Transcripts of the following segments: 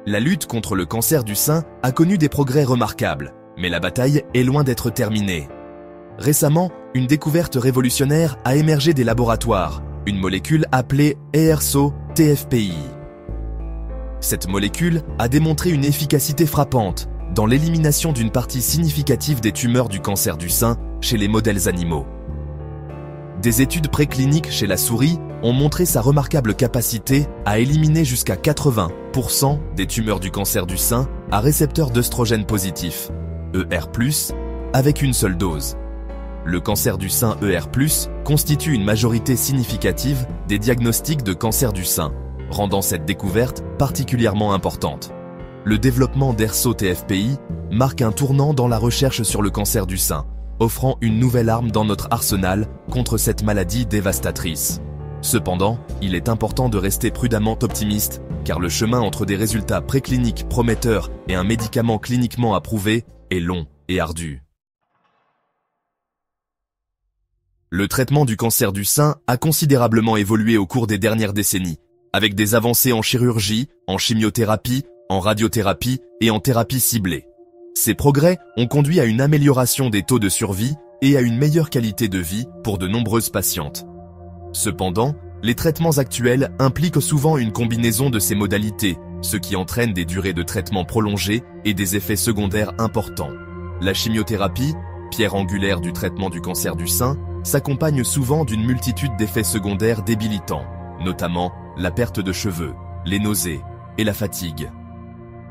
La lutte contre le cancer du sein a connu des progrès remarquables, mais la bataille est loin d'être terminée. Récemment, une découverte révolutionnaire a émergé des laboratoires, une molécule appelée ERSO-TFPI. Cette molécule a démontré une efficacité frappante dans l'élimination d'une partie significative des tumeurs du cancer du sein chez les modèles animaux. Des études précliniques chez la souris ont montré sa remarquable capacité à éliminer jusqu'à 80% des tumeurs du cancer du sein à récepteurs d'œstrogène positif, ER+, avec une seule dose. Le cancer du sein ER+, constitue une majorité significative des diagnostics de cancer du sein, rendant cette découverte particulièrement importante. Le développement d'ERSO-TFPI marque un tournant dans la recherche sur le cancer du sein, offrant une nouvelle arme dans notre arsenal contre cette maladie dévastatrice. Cependant, il est important de rester prudemment optimiste, car le chemin entre des résultats précliniques prometteurs et un médicament cliniquement approuvé est long et ardu. Le traitement du cancer du sein a considérablement évolué au cours des dernières décennies, avec des avancées en chirurgie, en chimiothérapie, en radiothérapie et en thérapie ciblée. Ces progrès ont conduit à une amélioration des taux de survie et à une meilleure qualité de vie pour de nombreuses patientes. Cependant, les traitements actuels impliquent souvent une combinaison de ces modalités, ce qui entraîne des durées de traitement prolongées et des effets secondaires importants. La chimiothérapie, pierre angulaire du traitement du cancer du sein, s'accompagne souvent d'une multitude d'effets secondaires débilitants, notamment la perte de cheveux, les nausées et la fatigue.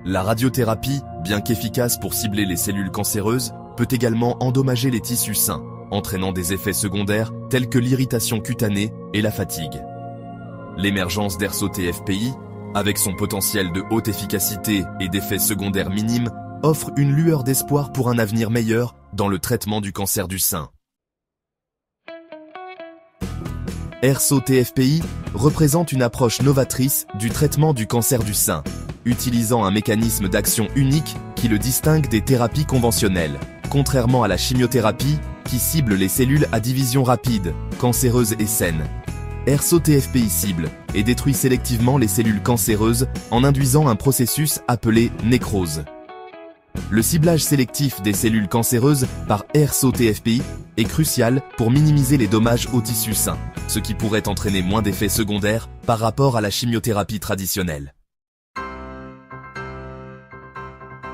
La radiothérapie, bien qu'efficace pour cibler les cellules cancéreuses, peut également endommager les tissus sains, entraînant des effets secondaires tels que l'irritation cutanée et la fatigue. L'émergence d'ERSO-TFPI, avec son potentiel de haute efficacité et d'effets secondaires minimes, offre une lueur d'espoir pour un avenir meilleur dans le traitement du cancer du sein. ERSO-TFPI représente une approche novatrice du traitement du cancer du sein, utilisant un mécanisme d'action unique qui le distingue des thérapies conventionnelles, contrairement à la chimiothérapie qui cible les cellules à division rapide, cancéreuses et saines. ERSO-TFPI cible et détruit sélectivement les cellules cancéreuses en induisant un processus appelé nécrose. Le ciblage sélectif des cellules cancéreuses par ERSO-TFPI est crucial pour minimiser les dommages au tissu sain, ce qui pourrait entraîner moins d'effets secondaires par rapport à la chimiothérapie traditionnelle.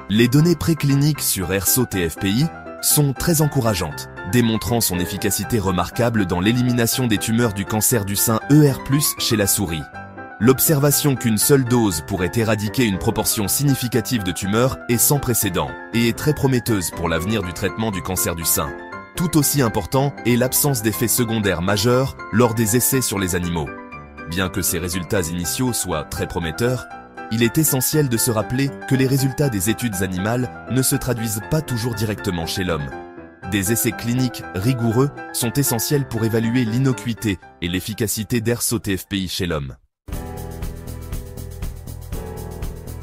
Les données précliniques sur ERSO-TFPI sont très encourageantes, démontrant son efficacité remarquable dans l'élimination des tumeurs du cancer du sein ER+ chez la souris. L'observation qu'une seule dose pourrait éradiquer une proportion significative de tumeurs est sans précédent et est très prometteuse pour l'avenir du traitement du cancer du sein. Tout aussi important est l'absence d'effets secondaires majeurs lors des essais sur les animaux. Bien que ces résultats initiaux soient très prometteurs, il est essentiel de se rappeler que les résultats des études animales ne se traduisent pas toujours directement chez l'homme. Des essais cliniques rigoureux sont essentiels pour évaluer l'innocuité et l'efficacité d'ERSO-TFPI chez l'homme.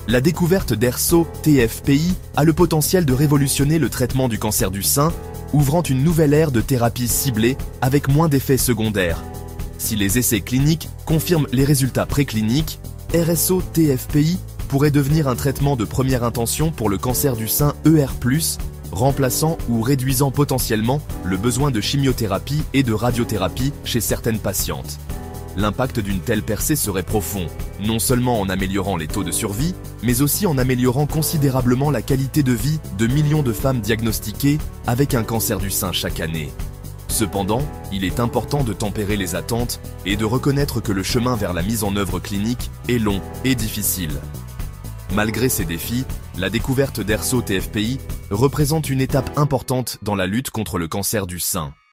La découverte d'ERSO-TFPI a le potentiel de révolutionner le traitement du cancer du sein, ouvrant une nouvelle ère de thérapie ciblée avec moins d'effets secondaires. Si les essais cliniques confirment les résultats précliniques, ERSO-TFPI pourrait devenir un traitement de première intention pour le cancer du sein ER+, remplaçant ou réduisant potentiellement le besoin de chimiothérapie et de radiothérapie chez certaines patientes. L'impact d'une telle percée serait profond, non seulement en améliorant les taux de survie, mais aussi en améliorant considérablement la qualité de vie de millions de femmes diagnostiquées avec un cancer du sein chaque année. Cependant, il est important de tempérer les attentes et de reconnaître que le chemin vers la mise en œuvre clinique est long et difficile. Malgré ces défis, la découverte d'ERSO-TFPI représente une étape importante dans la lutte contre le cancer du sein.